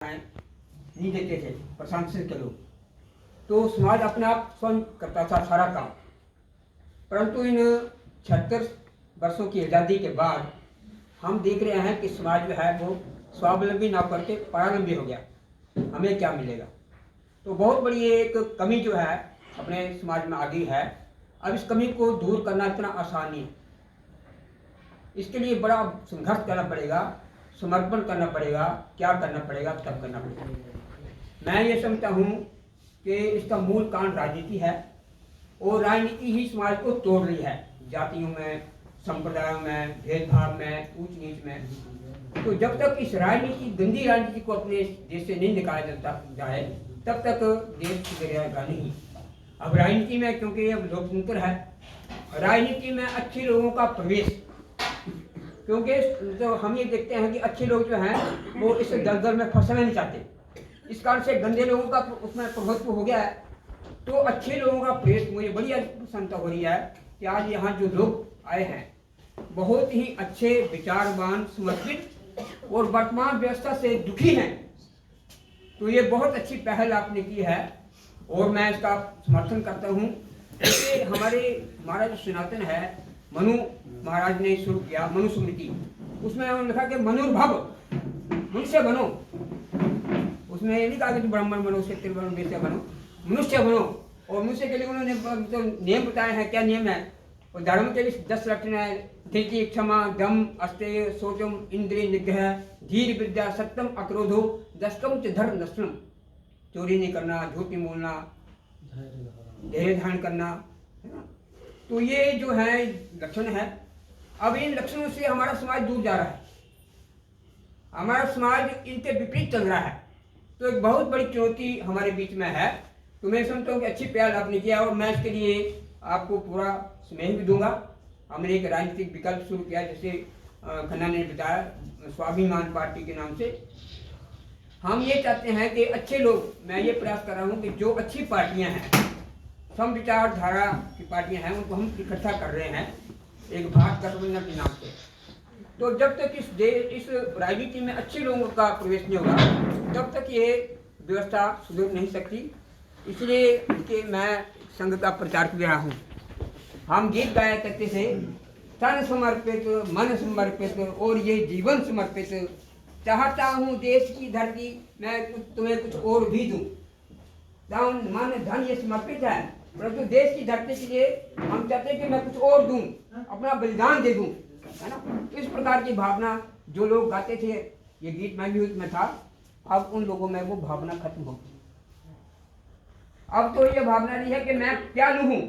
नहीं देते थे प्रशासन के लोग, तो समाज अपने आप स्वयं करता था सारा काम। परंतु इन 76 वर्षों की आज़ादी के बाद हम देख रहे हैं कि समाज जो है वो स्वावलंबी ना करके परावलंबी हो गया। हमें क्या मिलेगा? तो बहुत बड़ी एक कमी जो है अपने समाज में आ गई है। अब इस कमी को दूर करना इतना आसान नहीं है। इसके लिए बड़ा संघर्ष करना पड़ेगा, समर्पण करना पड़ेगा। क्या करना पड़ेगा? तब करना पड़ेगा। मैं ये समझता हूँ कि इसका मूल कारण राजनीति है और राजनीति ही समाज को तोड़ रही है, जातियों में, संप्रदायों में, भेदभाव में, ऊंच नीच में। तो जब तक इस राजनीति, गंदी राजनीति को अपने देश से नहीं निकाला जाता जाए, तब तक देश सुधरेगा नहीं। अब राजनीति में, क्योंकि अब लोकतंत्र है, राजनीति में अच्छे लोगों का प्रवेश, क्योंकि जो हम ये देखते हैं कि अच्छे लोग जो हैं वो इस दलदल में फंसना नहीं चाहते। इस कारण से गंदे लोगों का उसमें प्रभुत्व हो गया है। तो अच्छे लोगों का प्रवेश, मुझे बड़ी प्रसन्नता हो रही है कि आज यहाँ जो लोग आए हैं बहुत ही अच्छे, विचारवान, समर्पित और वर्तमान व्यवस्था से दुखी हैं। तो ये बहुत अच्छी पहल आपने की है और मैं इसका समर्थन करता हूँ। क्योंकि हमारा जो सनातन है, मनु महाराज ने शुरू किया मनुस्मृति, उसमें उन्होंने लिखा कि मनुर्भव, मनुष्य बनो। उसमें ये नहीं कहा कि ब्राह्मण बनो, क्षत्रिय बनो, वैश्य बनो, मनुष्य बनो। और मनुष्य के लिए उन्होंने तो नियम बताए हैं। क्या नियम है? और धर्म के लिए 10 लक्षण है: धैर्य, क्षमा, दम, अस्तेय, शौचम, इंद्रिय निग्रह, धीर, विद्या, सत्यम, अक्रोधो, दशकम च धर्म नष्टम। चोरी नहीं करना, झूठ नहीं बोलना, धैर्य धारण करना, है ना। तो ये जो है लक्षण है। अब इन लक्षणों से हमारा समाज दूर जा रहा है, हमारा समाज इनके विपरीत चल रहा है। तो एक बहुत बड़ी चुनौती हमारे बीच में है। तो मैं समझता हूँ कि अच्छी पहल आपने किया और मैं इसके लिए आपको पूरा स्नेह भी दूंगा। हमने एक राजनीतिक विकल्प शुरू किया, जैसे खन्ना ने बताया, स्वाभिमान पार्टी के नाम से। हम ये चाहते हैं कि अच्छे लोग, मैं ये प्रयास कर रहा हूँ कि जो अच्छी पार्टियाँ हैं, सम विचारधारा की पार्टियां हैं, उनको हम इकट्ठा कर रहे हैं एक भारत गठबंधन के नाम से। तो जब तक इस राजनीति में अच्छे लोगों का प्रवेश नहीं होगा, तब तक ये व्यवस्था सुधर नहीं सकती। इसलिए कि मैं संघ का प्रचार कर रहा हूँ। हम गीत गाया करते थे, तन समर्पित, मन समर्पित और ये जीवन समर्पित, चाहता हूँ देश की धरती मैं तुम्हें कुछ और भी दूँ। तन मन धन ये समर्पित है, परंतु देश की धरती के लिए हम चाहते हैं कि मैं कुछ और दूं, अपना बलिदान दे दूं, है ना। इस प्रकार की भावना जो लोग गाते थे, ये गीत मैं भी उसमें था। अब उन लोगों में वो भावना खत्म हो गई। अब तो ये भावना नहीं है कि मैं क्या लूं,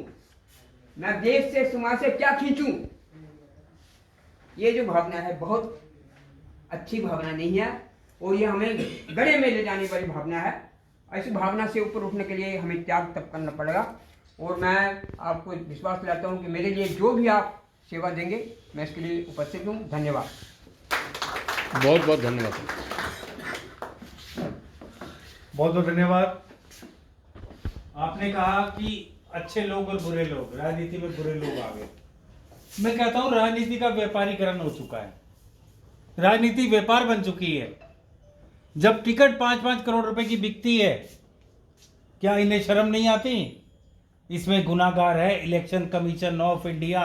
मैं देश से, समाज से क्या खींचूं। ये जो भावना है बहुत अच्छी भावना नहीं है और ये हमें गड़े में ले जाने वाली भावना है। ऐसी भावना से ऊपर उठने के लिए हमें त्याग तब करना पड़ेगा। और मैं आपको विश्वास दिलाता हूँ कि मेरे लिए जो भी आप सेवा देंगे, मैं इसके लिए उपस्थित हूँ। धन्यवाद। बहुत बहुत धन्यवाद। बहुत बहुत धन्यवाद। आपने कहा कि अच्छे लोग और बुरे लोग, राजनीति में बुरे लोग आ गए। मैं कहता हूँ राजनीति का व्यापारीकरण हो चुका है, राजनीति व्यापार बन चुकी है। जब टिकट 5-5 करोड़ रुपए की बिकती है, क्या इन्हें शर्म नहीं आती? इसमें गुनाहगार है इलेक्शन कमीशन ऑफ इंडिया।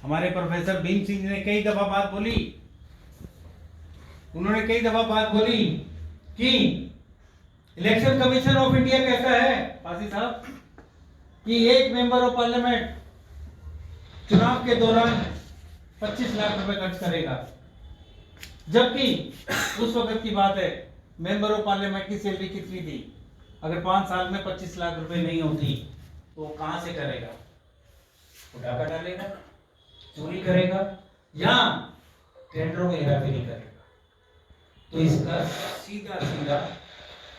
हमारे प्रोफेसर भीम सिंह ने कई दफा बात बोली, उन्होंने कई दफा बात बोली कि इलेक्शन कमीशन ऑफ इंडिया कहता है, फांसी साहब, कि एक मेंबर ऑफ पार्लियामेंट चुनाव के दौरान 25 लाख रुपए खर्च करेगा। जबकि उस वक्त की बात है, मेंबर ऑफ पार्लियामेंट की सैलरी कितनी थी? अगर 5 साल में 25 लाख रुपए नहीं होती तो कहां से करेगा? उठाकर डालेगा, चोरी करेगा या टेंडरों में हेराफेरी करेगा। तो इसका सीधा सीधा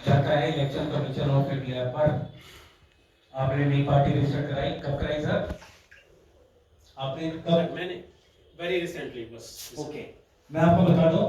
जाता है इलेक्शन कमीशन ऑफ इंडिया पर। आपने नई पार्टी रजिस्टर कराई, कब कराई सर? आपने कब? मैंने वेरी रिसेंटली, बस। ओके, मैं आपको बता दूं,